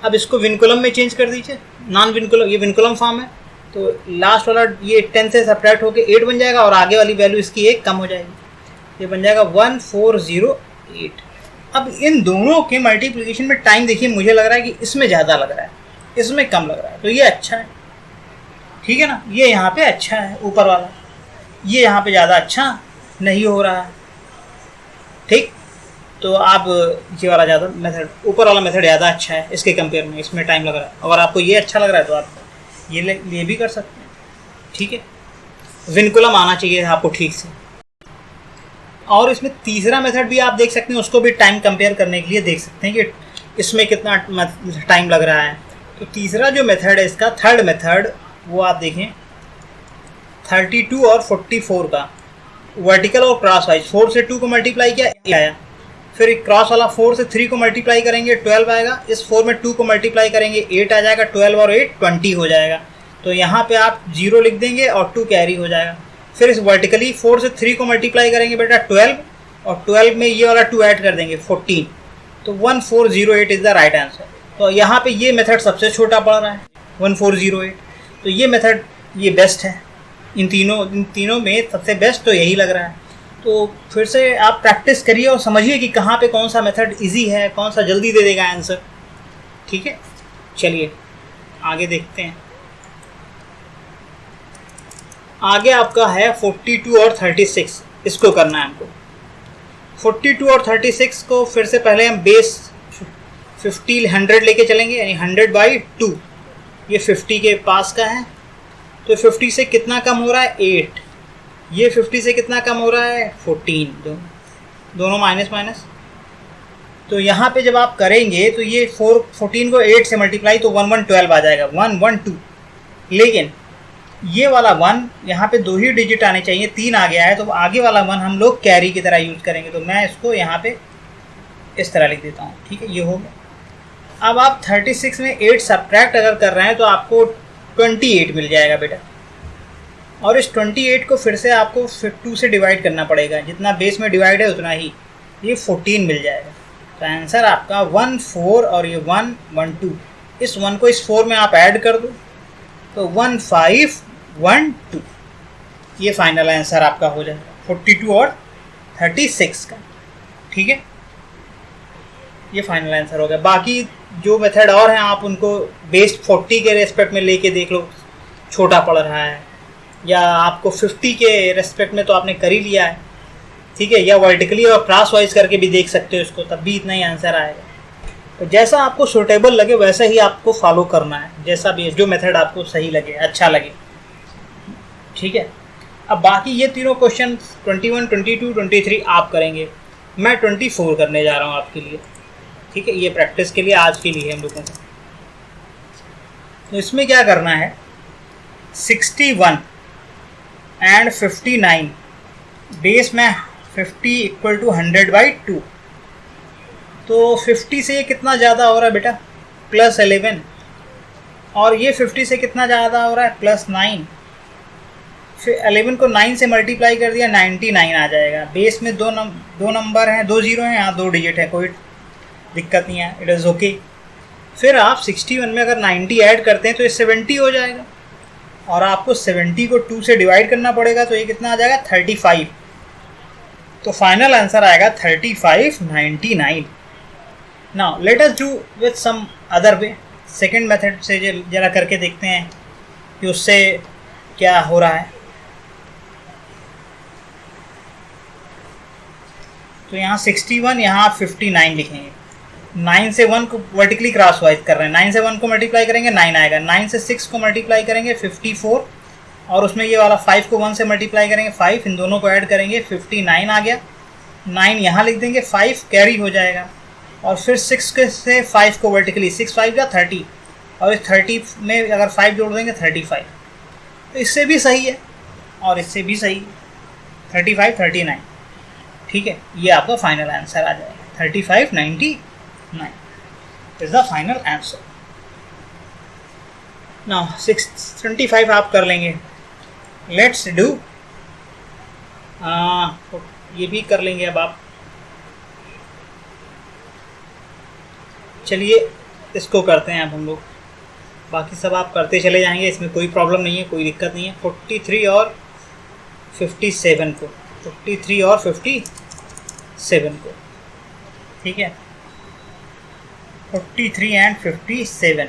Speaker 1: अब इसको विनकुलम में चेंज कर दीजिए, नॉन विनकुलम, ये विनकुलम फॉर्म है, तो लास्ट वाला ये 10 से सब्ट्रैक्ट होकर 8 बन जाएगा, और आगे वाली वैल्यू इसकी 1 कम हो जाएगी, ये बन जाएगा 1408। अब इन दोनों के मल्टीप्लिकेशन में टाइम देखिए, मुझे लग रहा है कि इसमें ज़्यादा लग रहा है, इसमें कम लग रहा है, तो ये अच्छा है, ठीक है ना। ये यहाँ पे अच्छा है ऊपर वाला, ये यहाँ पे ज़्यादा अच्छा नहीं हो रहा है, ठीक। तो आप ये वाला ज़्यादा मेथड, ऊपर वाला मेथड ज़्यादा अच्छा है इसके कंपेयर में, इसमें टाइम लग रहा है। अगर आपको ये अच्छा लग रहा है तो आप ये भी कर सकते हैं, ठीक है। विनकुलम आना चाहिए आपको ठीक से। और इसमें तीसरा मेथड भी आप देख सकते हैं, उसको भी टाइम कंपेयर करने के लिए देख सकते हैं कि इसमें कितना टाइम लग रहा है। तो तीसरा जो मेथड है इसका, थर्ड मेथड, वो आप देखें 32 और 44 का वर्टिकल और क्रॉस वाइज, 4 से 2 को मल्टीप्लाई किया, आया। फिर क्रॉस वाला 4 से 3 को मल्टीप्लाई करेंगे 12 आएगा, इस 4 में 2 को मल्टीप्लाई करेंगे 8 आ जाएगा, 12 और 8 20 हो जाएगा, तो यहाँ पे आप 0 लिख देंगे और 2 कैरी हो जाएगा। फिर इस वर्टिकली 4 से 3 को मल्टीप्लाई करेंगे बेटा 12, और 12 में ये वाला 2 ऐड कर देंगे 14, तो 1408 इज़ द राइट आंसर। तो यहाँ पे ये मेथड सबसे छोटा पड़ रहा है 1408, तो ये मेथड ये बेस्ट है। इन तीनों में सबसे बेस्ट तो यही लग रहा है। तो फिर से आप प्रैक्टिस करिए और समझिए कि कहाँ पे कौन सा मेथड इजी है, कौन सा जल्दी दे देगा आंसर, ठीक है। चलिए आगे देखते हैं। आगे आपका है 42 और 36, इसको करना है हमको। 42 और 36 को फिर से पहले हम बेस 50 100 लेके चलेंगे, यानी 100/2। ये 50 के पास का है, तो 50 से कितना कम हो रहा है 8, ये 50 से कितना कम हो रहा है 14, दोनों माइनस माइनस। तो यहाँ पे जब आप करेंगे तो ये 14 को 8 से मल्टीप्लाई तो 1 1 12 आ जाएगा, 1 1 2। लेकिन ये वाला 1 यहाँ पे 2 ही डिजिट आने चाहिए, 3 आ गया है, तो आगे वाला 1 हम लोग कैरी की तरह यूज़ करेंगे। तो मैं इसको यहाँ पे इस तरह लिख देता हूँ, ठीक है, ये हो गया। अब आप 36 में 8 सब्ट्रैक्ट अगर कर रहे हैं तो आपको 28 मिल जाएगा बेटा, और इस 28 को फिर से आपको 2 से डिवाइड करना पड़ेगा, जितना बेस में डिवाइड है उतना ही, ये 14 मिल जाएगा। तो आंसर आपका 1 4 और ये 1 1 2, इस 1 को इस 4 में आप ऐड कर दो तो 1 5 1 2, ये फाइनल आंसर आपका हो जाएगा 42 और 36 का, ठीक है, ये फाइनल आंसर हो गया। बाकी जो मेथड और हैं आप उनको बेस 40 के रेस्पेक्ट में लेके देख लो, छोटा पड़ रहा है, या आपको 50 के रेस्पेक्ट में तो आपने कर ही लिया है, ठीक है, या वर्टिकली और क्रॉस वाइज करके भी देख सकते हो इसको, तब भी इतना ही आंसर आएगा। तो जैसा आपको सूटेबल लगे वैसा ही आपको फॉलो करना है, जैसा भी जो मेथड आपको सही लगे, अच्छा लगे, ठीक है। अब बाकी ये तीनों क्वेश्चन 21 22 23 आप करेंगे, मैं 24 करने जा रहा हूँ आपके लिए, ठीक है, ये प्रैक्टिस के लिए आज के लिए हम लोगों को। तो इसमें क्या करना है, 61 एंड 59 बेस में 50 इक्वल टू 100/2, तो 50 से ये कितना ज़्यादा हो रहा है बेटा +11, और ये 50 से कितना ज़्यादा हो रहा है +9, फिर 11 को 9 से मल्टीप्लाई कर दिया 99 आ जाएगा। बेस में दो नंबर हैं, 2 जीरो हैं, यहाँ 2 डिजिट है, कोई दिक्कत नहीं है, इट इज़ ओके। फिर आप 61 में अगर 90 ऐड करते हैं तो ये 70 हो जाएगा, और आपको 70 को 2 से डिवाइड करना पड़ेगा, तो ये कितना आ जाएगा 35। तो फाइनल आंसर आएगा 3599। Now let us do with some other way, second method से जरा करके देखते हैं कि उससे क्या हो रहा है। तो यहाँ 61, यहाँ आप 59 लिखेंगे, 9 से 1 को वर्टिकली क्रॉस वाइज कर रहे हैं, 9 से 1 को मल्टीप्लाई करेंगे 9 आएगा, 9 से 6 को मल्टीप्लाई करेंगे 54, और उसमें ये वाला 5 को 1 से मल्टीप्लाई करेंगे 5, इन दोनों को ऐड करेंगे 59 आ गया, 9 यहाँ लिख देंगे, 5 कैरी हो जाएगा, और फिर 6 से 5 को वर्टिकली 6 5 या 30, और इस 30 में अगर 5 जोड़ देंगे 35। तो इससे भी सही है और इससे भी सही है, 35 39, ठीक है, ये आपका फाइनल आंसर आ जाएगा 3599 is the final answer. Now 625 आप कर लेंगे, लेट्स डू, ये भी कर लेंगे अब आप। चलिए इसको करते हैं अब हम लोग, बाकी सब आप करते चले जाएंगे, इसमें कोई प्रॉब्लम नहीं है, कोई दिक्कत नहीं है। 43 और 57 को, 43 और 57 को, ठीक है, 43 एंड 57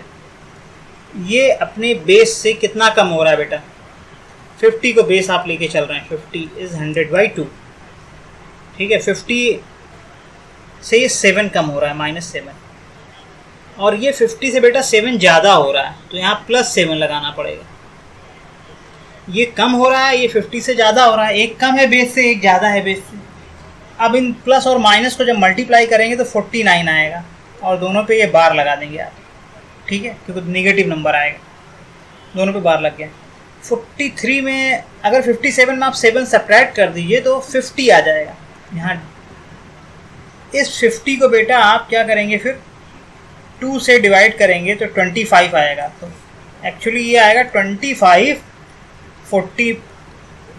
Speaker 1: ये अपने बेस से कितना कम हो रहा है बेटा, 50 को बेस आप लेके चल रहे हैं, 50 इज़ 100/2, ठीक है, 50 से ये 7 कम हो रहा है -7, और ये 50 से बेटा 7 ज़्यादा हो रहा है, तो यहाँ +7 लगाना पड़ेगा। ये कम हो रहा है, ये 50 से ज़्यादा हो रहा है, एक कम है बेस से, एक ज़्यादा है बेस से। अब इन प्लस और माइनस को जब मल्टीप्लाई करेंगे तो 49 आएगा, और दोनों पे ये बार लगा देंगे आप, ठीक है, क्योंकि नेगेटिव नंबर आएगा, दोनों पे बार लग गया। 43 में अगर 57 में आप 7 सब्ट्रैक्ट कर दीजिए तो 50 आ जाएगा। यहाँ इस 50 को बेटा आप क्या करेंगे, फिर 2 से डिवाइड करेंगे तो 25 आएगा, तो एक्चुअली ये आएगा 25 40।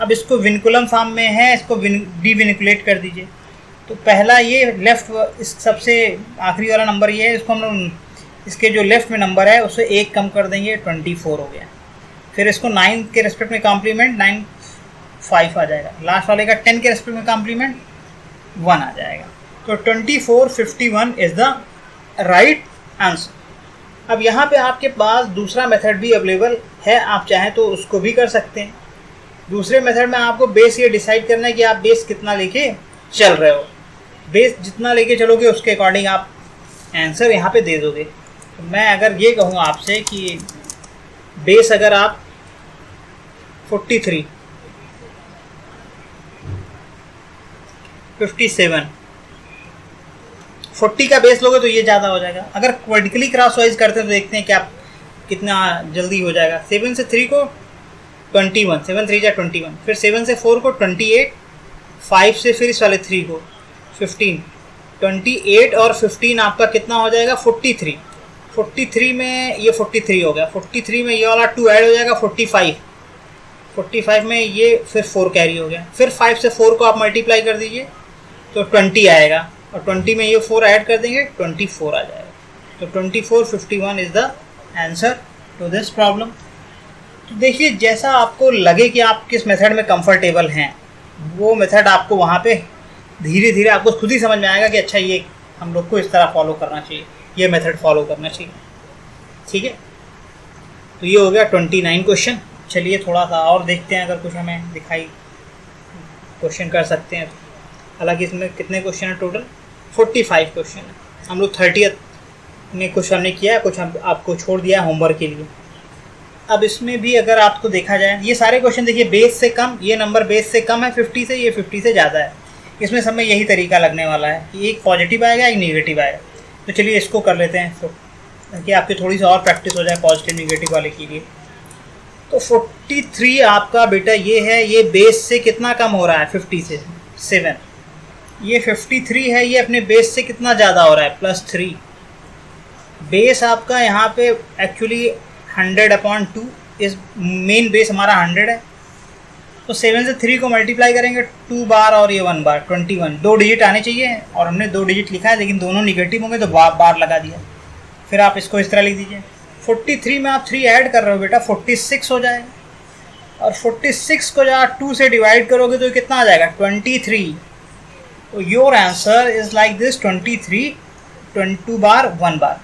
Speaker 1: अब इसको विनकुलम फॉर्म में है, इसको डिविनिकुलेट कर दीजिए। तो पहला ये लेफ्ट, इस सबसे आखिरी वाला नंबर ये है, इसको हम लोग इसके जो लेफ्ट में नंबर है उससे 1 कम कर देंगे, 24 हो गया। फिर इसको 9 के रेस्पेक्ट में कॉम्प्लीमेंट 9 5 आ जाएगा, लास्ट वाले का 10 के रेस्पेक्ट में कॉम्प्लीमेंट 1 आ जाएगा। तो 2451 इज़ द राइट आंसर। अब यहाँ पे आपके पास दूसरा मेथड भी अवेलेबल है, आप चाहें तो उसको भी कर सकते हैं। दूसरे मेथड में आपको बेस ये डिसाइड करना है कि आप बेस कितना लेके चल रहे हो। बेस जितना लेके चलोगे उसके अकॉर्डिंग आप आंसर यहाँ पे दे दोगे। तो मैं अगर ये कहूँ आपसे कि बेस अगर आप 43, 57, 40 का बेस लोगे तो ये ज़्यादा हो जाएगा। अगर वर्टिकली क्रॉस वाइज करते हैं तो देखते हैं क्या कितना जल्दी हो जाएगा। 7 से 3 को 21, 7 3 जा 21, फिर 7 से 4 को 28, 5 से फिर इस वाले 3 को 15, 28 और 15 आपका कितना हो जाएगा 43। 43 में ये 43 हो गया, 43 में ये वाला 2 ऐड हो जाएगा 45, 45 में ये फिर 4 कैरी हो गया, फिर 5 से 4 को आप मल्टीप्लाई कर दीजिए तो 20 आएगा, और 20 में ये 4 ऐड कर देंगे 24 आ जाएगा। तो 24, 51 is the answer to this problem. तो देखिए जैसा आपको लगे कि आप किस मेथड में कंफर्टेबल हैं, वो मेथड आपको वहाँ पे धीरे धीरे आपको खुद ही समझ में आएगा कि अच्छा ये हम लोग को इस तरह फॉलो करना चाहिए, ये मेथड फॉलो करना चाहिए। ठीक है, तो ये हो गया 29 क्वेश्चन। चलिए थोड़ा सा और देखते हैं, अगर कुछ हमें दिखाई क्वेश्चन कर सकते हैं। हालांकि इसमें कितने क्वेश्चन हैं टोटल, 45 क्वेश्चन है। हम लोग 30th में कुछ हमने किया है, कुछ हम आपको छोड़ दिया है होमवर्क के लिए। अब इसमें भी अगर आपको देखा जाए, ये सारे क्वेश्चन देखिए बेस से कम, ये नंबर बेस से कम है 50 से, ये 50 से ज़्यादा है। इसमें सब में यही तरीका लगने वाला है कि एक पॉजिटिव आएगा एक नेगेटिव आएगा। तो चलिए इसको कर लेते हैं तो ताकि आपकी थोड़ी सी और प्रैक्टिस हो जाए पॉजिटिव नेगेटिव वाले के लिए। तो 43 आपका बेटा ये है, ये बेस से कितना कम हो रहा है 50 से 7। ये 53 है, ये अपने बेस से कितना ज़्यादा हो रहा है +3। बेस आपका यहाँ पे एक्चुअली 100/2 इस मेन बेस हमारा 100 है। तो 7 से 3 को मल्टीप्लाई करेंगे 2 बार और ये 1 बार 21, 2 डिजिट आने चाहिए और हमने 2 डिजिट लिखा है, लेकिन दोनों निगेटिव होंगे तो बार लगा दिया। फिर आप इसको इस तरह लिख दीजिए। 43 में आप 3 ऐड कर रहे हो बेटा 46 हो जाएगा, और 46 को जब आप 2 से डिवाइड करोगे तो कितना आ जाएगा 23। तो your answer is like this 23, 22 बार 1 बार।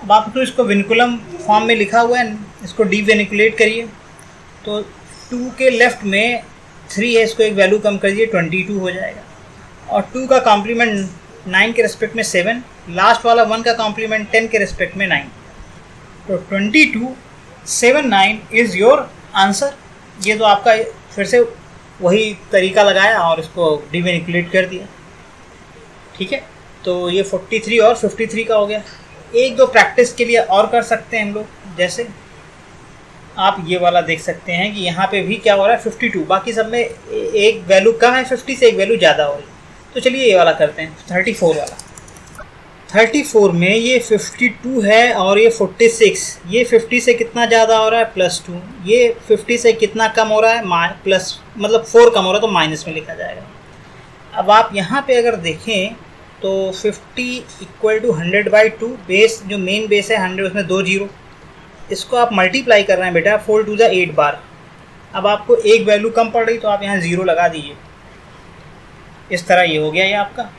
Speaker 1: अब आप तो इसको विनिकुलम फॉर्म में लिखा हुआ है, इसको डिवेनिकुलेट करिए। तो 2 के लेफ्ट में 3 है, इसको एक वैल्यू कम करिए 22 हो जाएगा, और 2 का कॉम्प्लीमेंट 9 के रिस्पेक्ट में 7, लास्ट वाला 1 का कॉम्प्लीमेंट 10 के रिस्पेक्ट में 9। तो 2279 इज़ योर आंसर। ये तो आपका फिर से वही तरीका लगाया और इसको डिवेनिकुलेट कर दिया। ठीक है, तो ये 43 और 53 का हो गया। एक दो प्रैक्टिस के लिए और कर सकते हैं हम लोग, जैसे आप ये वाला देख सकते हैं कि यहाँ पे भी क्या हो रहा है 52, बाकी सब में एक वैल्यू कम है 50 से, एक वैल्यू ज़्यादा हो रही है। तो चलिए ये वाला करते हैं 34 वाला। 34 में ये 52 है और ये 46, ये 50 से कितना ज़्यादा हो रहा है +2, ये 50 से कितना कम हो रहा है प्लस, मतलब 4 कम हो रहा है तो माइनस में लिखा जाएगा। अब आप यहाँ पे अगर देखें तो 50 = 100/2, बेस जो मेन बेस है 100, उसमें 2 जीरो, इसको आप मल्टीप्लाई कर रहे हैं बेटा 4 2 8 बार। अब आपको एक वैल्यू कम पड़ रही तो आप यहाँ 0 लगा दीजिए। इस तरह ये हो गया ये आपका।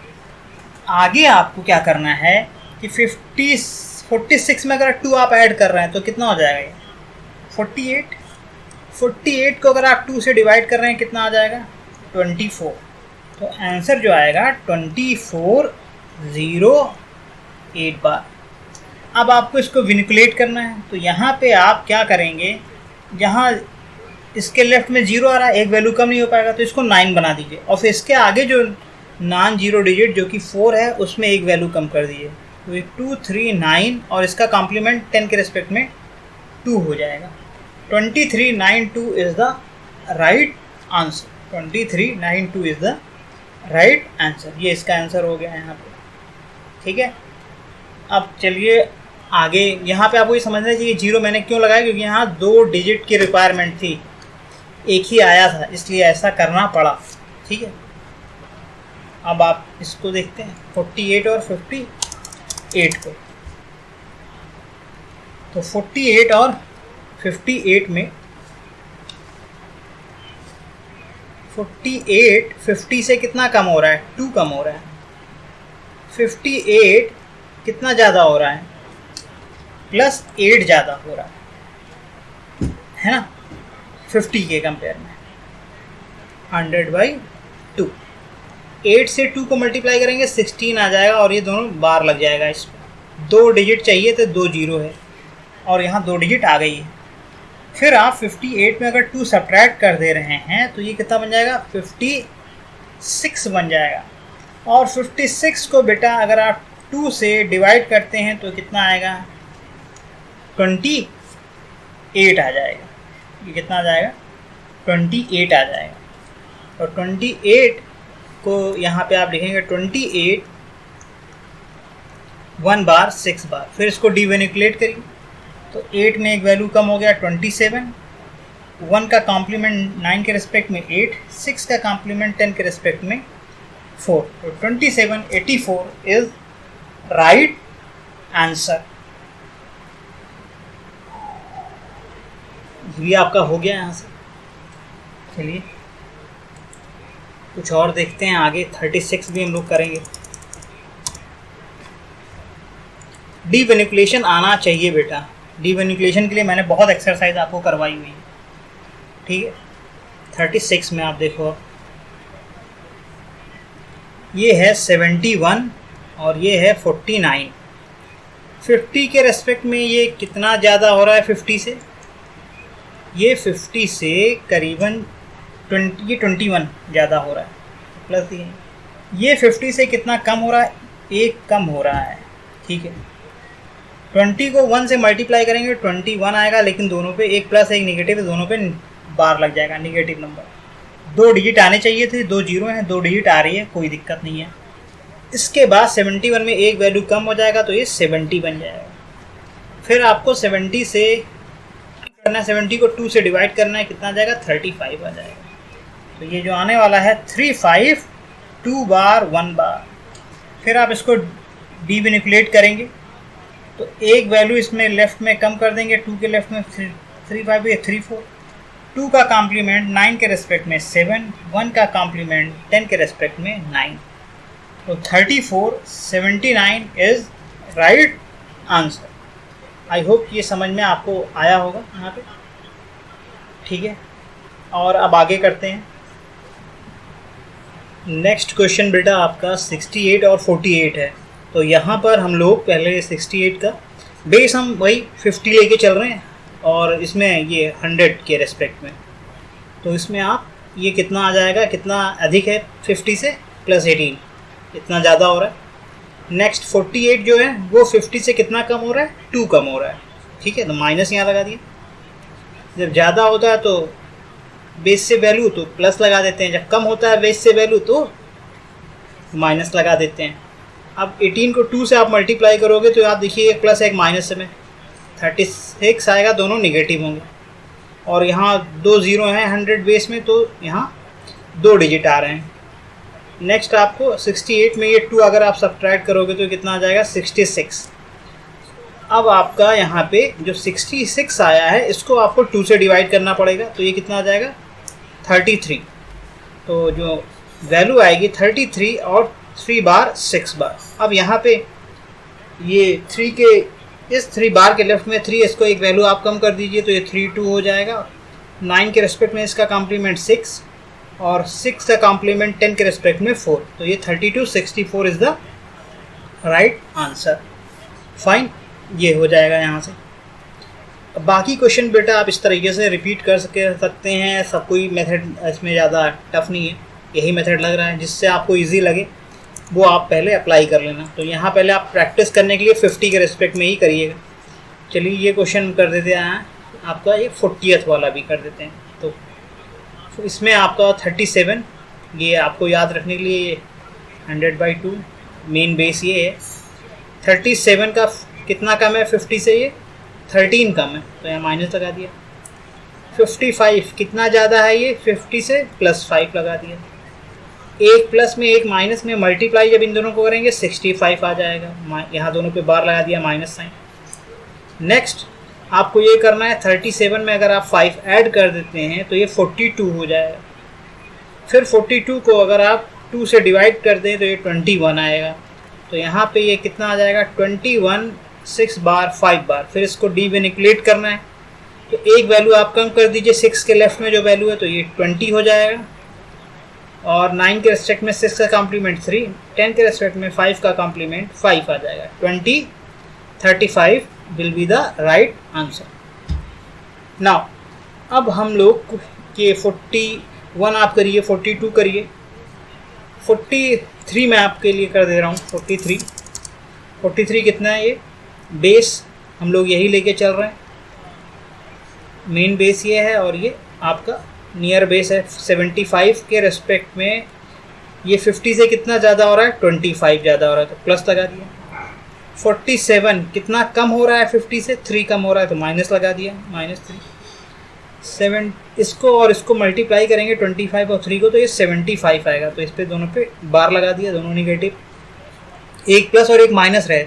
Speaker 1: आगे आपको क्या करना है कि 46 में अगर 2 आप ऐड कर रहे हैं तो कितना हो जाएगा ये 48। 48 को अगर आप 2 से डिवाइड कर रहे हैं कितना आ जाएगा 24। तो आंसर जो आएगा 2408 बार। अब आपको इसको विनिकुलेट करना है, तो यहाँ पे आप क्या करेंगे, जहाँ इसके लेफ्ट में 0 आ रहा है, एक वैल्यू कम नहीं हो पाएगा तो इसको 9 बना दीजिए, और फिर इसके आगे जो नॉन जीरो डिजिट जो कि 4 है उसमें एक वैल्यू कम कर दीजिए। तो ये 239 और इसका कॉम्प्लीमेंट 10 के रिस्पेक्ट में 2 हो जाएगा। 2392 is the right answer. 2392 is the right answer. ये इसका आंसर हो गया यहाँ पे। ठीक है, अब चलिए आगे। यहाँ पे आपको ये समझना चाहिए 0 मैंने क्यों लगाया, क्योंकि यहाँ 2 डिजिट की रिक्वायरमेंट थी, एक ही आया था इसलिए ऐसा करना पड़ा। ठीक है, अब आप इसको देखते हैं 48 और 58 को। तो 48 और 58 में 48 50 से कितना कम हो रहा है 2 कम हो रहा है। 58 कितना ज़्यादा हो रहा है +8 ज़्यादा हो रहा है ना 50 के कंपेयर में। 100/2, 8 से 2 को मल्टीप्लाई करेंगे 16 आ जाएगा और ये दोनों बार लग जाएगा। इसमें 2 डिजिट चाहिए थे, 2 जीरो है और यहाँ 2 डिजिट आ गई है। फिर आप 58 में अगर 2 सब्ट्रैक्ट कर दे रहे हैं तो ये कितना बन जाएगा 56 बन जाएगा। और 56 को बेटा अगर आप 2 से डिवाइड करते हैं तो कितना आएगा 28 आ जाएगा। ये कितना आ जाएगा 28 आ जाएगा। और 28 को यहाँ पे आप लिखेंगे 28 1 बार 6 बार। फिर इसको डिवेनिकुलेट करिए तो 8 में एक वैल्यू कम हो गया 27, 1 का कॉम्प्लीमेंट 9 के रिस्पेक्ट में 8, 6 का कॉम्प्लीमेंट 10 के रिस्पेक्ट में 4। तो 2784 इज राइट आंसर। ये आपका हो गया यहाँ से। चलिए कुछ और देखते हैं आगे। 36 भी हम लोग करेंगे। डिवेनिकुलेशन आना चाहिए बेटा। डिवेनिकुलेशन के लिए मैंने बहुत एक्सरसाइज आपको करवाई हुई है, ठीक है। 36 में आप देखो, ये है 71 और ये है 49। 50 के रेस्पेक्ट में ये कितना ज़्यादा हो रहा है 50 से? ये 50 से करीबन 21 ज़्यादा हो रहा है, प्लस ये 50 से कितना कम हो रहा है? 1 कम हो रहा है, ठीक है। 20 को 1 से मल्टीप्लाई करेंगे 21 आएगा, लेकिन दोनों पे एक प्लस एक निगेटिव है, दोनों पे बार लग जाएगा, निगेटिव नंबर। 2 डिजिट आने चाहिए थे, 2 जीरो हैं, 2 डिजिट आ रही है, कोई दिक्कत नहीं है। इसके बाद 71 में एक वैल्यू कम हो जाएगा तो ये 70 बन जाएगा। फिर आपको 70 से करना है, 70 को 2 से डिवाइड करना है, कितना आ जाएगा 35 आ जाएगा। तो ये जो आने वाला है 35 2 बार 1 बार। फिर आप इसको डिवेनिकुलेट करेंगे तो एक वैल्यू इसमें लेफ्ट में कम कर देंगे, 2 के लेफ्ट में 35 है 34। 2 का कॉम्प्लीमेंट 9 के रेस्पेक्ट में 7, 1 का कॉम्प्लीमेंट 10 के रेस्पेक्ट में 9। तो 34 79 is right answer. I hope ये समझ में आपको आया होगा यहाँ पे, ठीक है। और अब आगे करते हैं। नेक्स्ट क्वेश्चन बेटा आपका 68 और 48 है। तो यहाँ पर हम लोग पहले 68 का बेस हम वही 50 लेके चल रहे हैं और इसमें ये 100 के रेस्पेक्ट में। तो इसमें आप ये कितना आ जाएगा, कितना अधिक है 50 से प्लस 18, इतना ज़्यादा हो रहा है। नेक्स्ट 48 जो है वो 50 से कितना कम हो रहा है, 2 कम हो रहा है, ठीक है। तो माइनस यहाँ लगा दिया। जब ज़्यादा होता है तो बेस से वैल्यू तो प्लस लगा देते हैं, जब कम होता है बेस से वैल्यू तो माइनस लगा देते हैं। अब 18 को 2 से आप मल्टीप्लाई करोगे तो आप देखिए एक प्लस एक माइनस में 36 आएगा, दोनों निगेटिव होंगे। और यहाँ 2 जीरो हैं 100 बेस में, तो यहाँ 2 डिजिट आ रहे हैं। नेक्स्ट आपको 68 में ये 2 अगर आप सब्ट्रैक्ट करोगे तो कितना आ जाएगा 66। अब आपका यहाँ पे जो 66 आया है इसको आपको 2 से डिवाइड करना पड़ेगा, तो ये कितना आ जाएगा 33। तो जो वैल्यू आएगी 33 और 3 बार 6 बार। अब यहाँ पे ये 3 के इस 3 बार के लेफ्ट में 3, इसको एक वैल्यू आप कम कर दीजिए तो ये 32 हो जाएगा। 9 के रेस्पेक्ट में इसका कॉम्प्लीमेंट 6 और 6 का कॉम्प्लीमेंट 10 के रेस्पेक्ट में 4। तो ये 32 64 is the right answer. Fine, ये हो जाएगा यहाँ से। अब बाकी क्वेश्चन बेटा आप इस तरीके से रिपीट कर सकते हैं। सब कोई मेथड इसमें ज़्यादा टफ नहीं है, यही मेथड लग रहा है जिससे आपको इजी लगे वो आप पहले अप्लाई कर लेना। तो यहाँ पहले आप प्रैक्टिस करने के लिए 50 के रेस्पेक्ट में ही करिएगा। चलिए ये क्वेश्चन कर देते हैं आपका, ये 40th वाला भी कर देते हैं। तो इसमें आपका 37, ये आपको याद रखने के लिए 100/2 मेन बेस ये है। 37 का कितना कम है 50 से, ये 13 कम है, तो यहाँ माइनस लगा दिया। 55 कितना ज़्यादा है, ये 50 से +5 लगा दिया। एक प्लस में एक माइनस में मल्टीप्लाई जब इन दोनों को करेंगे 65 आ जाएगा, यहाँ दोनों पे बार लगा दिया माइनस साइन। नेक्स्ट आपको ये करना है 37 में अगर आप 5 ऐड कर देते हैं तो ये 42 हो जाएगा। फिर 42 को अगर आप 2 से डिवाइड कर दें तो ये 21 आएगा। तो यहाँ पे ये कितना आ जाएगा 21 6 बार 5 बार, फिर इसको डिवेनिकुलेट करना है। तो एक वैल्यू आप कम कर दीजिए 6 के लेफ्ट में जो वैल्यू है, तो ये 20 हो जाएगा। और 9 के रेस्पेक्ट में 6 का कॉम्प्लीमेंट 3, 10 के रेस्पेक्ट में 5 का कॉम्प्लीमेंट 5 आ जाएगा। 20 35 will be the right answer. Now अब हम लोग के 41 आप करिए, 42 करिए, 43 मैं आपके लिए कर दे रहा हूँ। 43 कितना है? ये बेस हम लोग यही लेके चल रहे हैं, मेन बेस ये है और ये आपका नियर बेस है। 75 के रेस्पेक्ट में ये 50 से कितना ज़्यादा हो रहा है? 25 ज़्यादा हो रहा है, तो प्लस लगा दिया। 47 कितना कम हो रहा है? 50 से 3 कम हो रहा है, तो माइनस लगा दिया, -3। 7 इसको और इसको मल्टीप्लाई करेंगे 25 और 3 को, तो ये 75 आएगा। तो इस पे दोनों पे बार लगा दिया, दोनों निगेटिव। एक प्लस और एक माइनस रहे,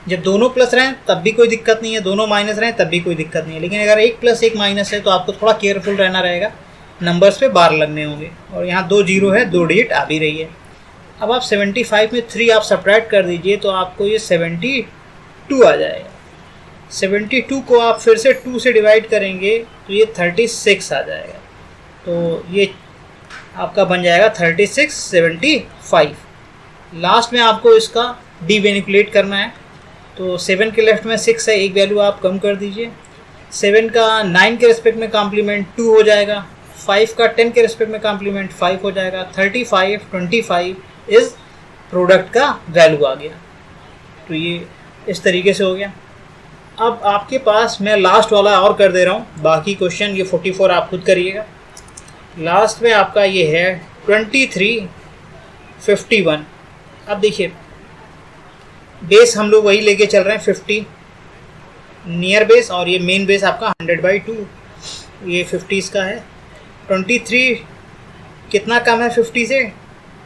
Speaker 1: जब दोनों प्लस रहें तब भी कोई दिक्कत नहीं है, दोनों माइनस रहें तब भी कोई दिक्कत नहीं है। लेकिन अगर एक प्लस एक माइनस है तो आपको थोड़ा केयरफुल रहना रहेगा, नंबर्स पे बार लगने होंगे। और यहाँ 2 जीरो है, 2 डिजिट आ भी रही है। अब आप 75 में 3 आप सब्ट्रैक्ट कर दीजिए तो आपको ये 72 आ जाएगा। 72 को आप फिर से 2 से डिवाइड करेंगे तो ये 36 आ जाएगा। तो ये आपका बन जाएगा 36 75। लास्ट में आपको इसका डिवेनिकुलेट करना है, तो 7 के लेफ्ट में 6 है, एक वैल्यू आप कम कर दीजिए। 7 का 9 के रिस्पेक्ट में कॉम्प्लीमेंट 2 हो जाएगा, 5 का 10 के रिस्पेक्ट में कॉम्प्लीमेंट 5 हो जाएगा। 35 25 इस प्रोडक्ट का वैल्यू आ गया। तो ये इस तरीके से हो गया। अब आपके पास मैं लास्ट वाला और कर दे रहा हूँ, बाकी क्वेश्चन ये 44 आप खुद करिएगा। लास्ट में आपका ये है 23 51। अब देखिए बेस हम लोग वही लेके चल रहे हैं 50 नियर बेस, और ये मेन बेस आपका 100/2, ये 50 का है। 23 कितना कम है 50 से?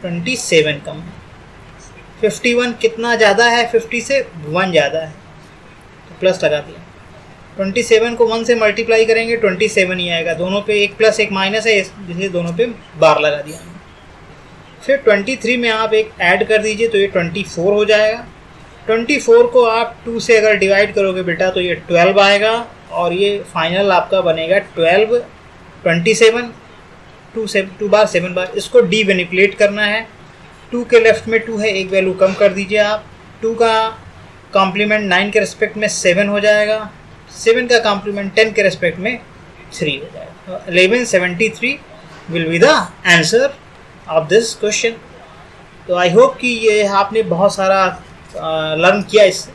Speaker 1: 27 कम है। 51 कितना ज़्यादा है 50 से? 1 ज़्यादा है, तो प्लस लगा दिया। 27 को 1 से मल्टीप्लाई करेंगे 27 ही आएगा, दोनों पे एक प्लस एक माइनस है, इसलिए दोनों पे बार लगा दिया। फिर 23 में आप एक ऐड कर दीजिए तो ये 24 हो जाएगा। 24 को आप 2 से अगर डिवाइड करोगे बेटा तो ये 12 आएगा, और ये फाइनल आपका बनेगा 12 27 2 बार 7 बार। इसको डिवेनिकुलेट करना है। 2 के लेफ्ट में 2 है, एक वैल्यू कम कर दीजिए आप। 2 का कॉम्प्लीमेंट 9 के रेस्पेक्ट में 7 हो जाएगा, 7 का कॉम्प्लीमेंट 10 के रेस्पेक्ट में 3 हो जाएगा। 1173 will be the answer of this question. तो आई होप कि ये आपने बहुत सारा लर्न किया इस